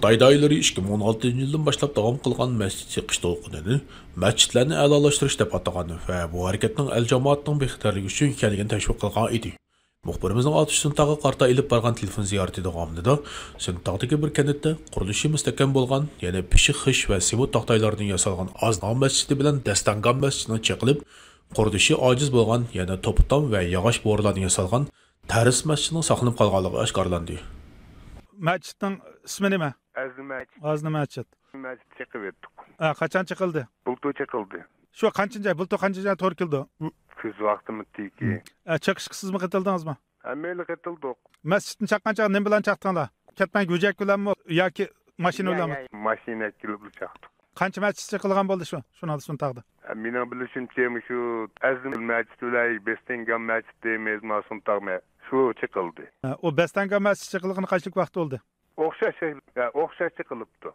Xitoy doiralari 2016-yildan boshlab davom qilgan masjid yiqish to'lqinini masjidlarni a'lolashtirish deb atagan va bu harakatning el jamoatning bexatarligi uchun ekanligini tashviq qilgan edi. Muxbirimizning Atish Suntag'a qarta ilib borgan telefon ziyorati davomida Suntag'dagi bir kanatda qurilishi mustahkam bo'lgan, yana pishiq xish va semut taxtaylardan yasalgan Oznam masjidi bilan Dastangan masjidini chiqilib, qurilishi ojiz bo'lgan, yana to'pton va yog'och bo'rlardan yasalgan Taris masjidining saqlanib qolganligi oshkorlandi. Masjidning ismi nima? Azna masjid. Masjid chiqib etdik. Qachon chiqildi? Bulto chiqildi. Shu qancha to'g'ri keldi? Kuz vaqtimidiki. Chiqishsizmi qatildingizmi? Mayli qatildik. Masjidni chaqqancha nima bilan chaqdinglar? Ketmang go'jak bilanmi yoki mashina bilanmi? Mashina kelib chaqdik. Qancha masjid chiqilgan bo'ldi shu? Shuni Suntag'da. Mening bilishimcha shu Azna masjid ulay Bestengan masjid deymiz, Suntag'da. Shu chiqildi. O Bestengan masjid chiqilgani qanchalik vaqt bo'ldi? O'xshash chiqilibdi.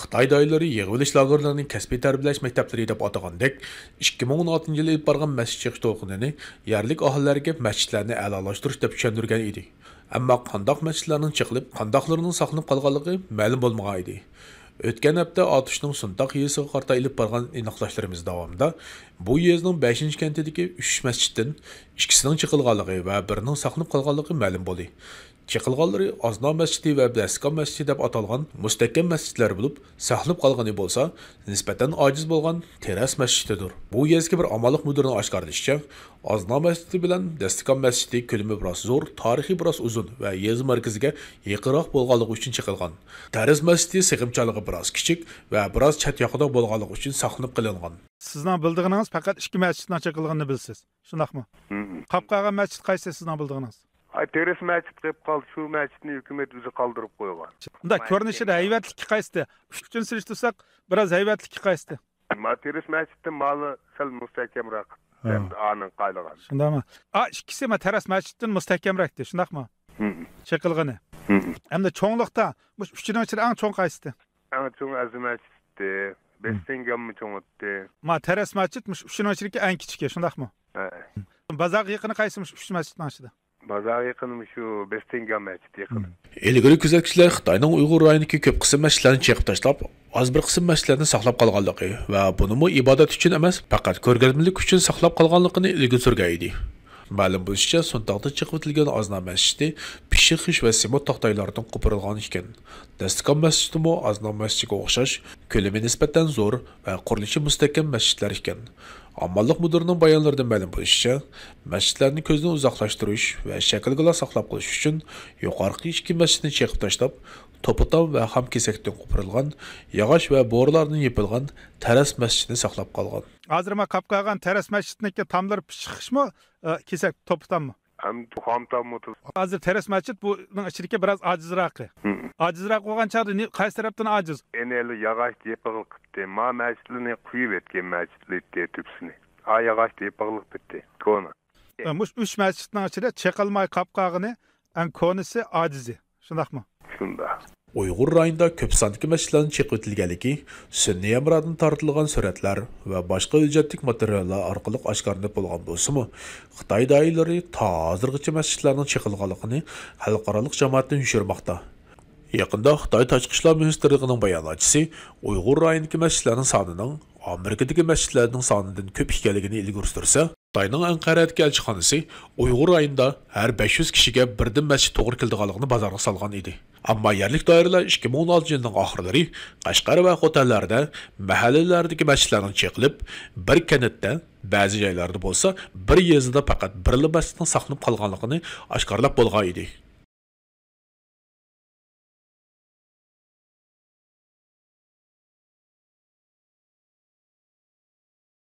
Xitoy doiralari yig'ilish lagerlarini kasbiy tarbiyalash maktablari deb atagandek 2016-yil ilib borgan masjid chiqish to'lqinini yerlik ahillarga masjidlarni a'lolashtirish deb tushuntirgan edi. Ammo qandoq masjidlarning chiqilib, qandoqlarining saqlanib qolganligi ma'lum bo'lmagan edi. O'tgan hafta Atishning Suntaq yesiga qarta ilib borgan aniqlashlarimiz davomida bu yezning 5-kentidagi 3 masjiddan ikkisining chiqilganligi va birining saqlanib qolganligi ma'lum bo'ldi. Chiqilganlari Oznam masjidi va Daskan masjidi deb atalgan mustahkam masjidlar bo'lib, saqlanib qolgani bo'lsa, nisbatan ojiz bo'lgan Teras masjididir. Bu yezga bir amallik mudirning oshkorlashicha, Oznam masjidi bilan Daskan masjidi ko'lami biroz zo'r, tarixi biroz uzun va yez markaziga yaqinroq bo'lganligi uchun chiqilgan. Teras masjidi sig'imchaligi biroz kichik va biroz chat yoqida bo'lganligi uchun saqlanib qilingan. Sizning bildiğiniz faqat 2 masjiddan chiqilganini bilsiz. Shundaqmi? Qapqagan masjid qaysi sizning bildiğiniz? Teres masjid qilib qoldi. Shu masjidni hukumat o'zi qoldirib qo'ygan. Unda ko'rinishida hayvatlik qaysi? 3-chi surishtirsak, biroz hayvatlik qaysi? Teres masjidda moli sal mustahkamroq. Aning qaylagan. Shundami? Ikkisi Teres masjiddan mustahkamroqdi, shundaqmi? Chiqilgani. Hamda cho'nglikda bu 3-chining ichida eng cho'ng qaysi? Eng cho'ng Azna masjidi, Bestenganmi cho'ng'otdi. Teres masjid 3-chining ichidagi eng kichigi, shundaqmi? Bazaq yaqini qaysimish 3 masjidning ichida? Bazar yaqinmi shu Bestengan masjidi yaqin. Ilgari kuzatuvchilar Xitoyning Uyg'ur rayonidagi ko'p qism masjidlarni chekib tashlab, oz bir qism masjidlarni saqlab qolganligi va bunimi ibodat uchun emas, faqat ko'rgazmalik uchun saqlab qolganligini ilgari surgan edi. Ma'lum bo'lishicha, Suntag'da chiqib o'tilgan Oznam masjidi pishiq xish va semot taxtaylardan qo'pirilgan ekan. Daskan masjidi mo Oznam masjidiga o'xshash, ko'lami nisbatan zo'r va qurilishi mustahkam masjidlar ekan. Amallik mudirning bayonlaridan ma'lum bo'lishicha, masjidlarni ko'zdan uzoqlashtirish va shaklga saqlab qolish uchun yuqorqi 2 masjidni chekib tashlab, to'pton va ham kesakdan qo'pirilgan, yog'och va bo'rlardan yepilgan Taras masjidini saqlab qolgan. Hozir ma qapqagan Taras masjidniki tomlar pishqishmi, kesak to'ptonmi? Ham xomtommi? Hozir Taras masjid buning ichidagi biroz ojizroq. Ojizroq bo'lgan chog'da qaysi tarafdan ojiz? Eneli yog'och yepig'lik bitdi. Ma masjidni quyib etgan masjidlikda tubsini. Yog'och yepig'lik bitdi. Kona. 3 masjidning ichida chiqilmay qapqag'ini eng konisi ojizi. Shundaqmi? Shunda. Uyg'ur rayonida ko'p sondagi masjidlarning chiqib o'tilganligi, sunniy amradan tortilgan suratlar va boshqa hujjatlik materiallar orqali oshkorlanib bo'lgan bo'lsa-mu, Xitoy doiralari hozirgacha masjidlarning chiqilganligini xalqaro jamoatdan yushirmoqda. Yaqinda Xitoy Tashqi ishlar ministrligining bayonotchisi Uyg'ur rayonidagi masjidlarning sonining Amerikadagi masjidlarning sonidan ko'p ekanligini ilgari sursa, Xitoyning Anqaradagi elchixonasi Uyg'ur rayonida har 500 kishiga birdan masjid to'g'ri keladiganligini bozorga solgan edi. Ammo yerlik doiralar 2016-yilning oxirlari Qashqar va Xotanlarda mahallalardagi masjidlarning chiqilib, bir kanatda, ba'zi joylarda bo'lsa, bir yezida faqat bir masjidning saqlanib qolganligini oshkorlab bo'lgan edi.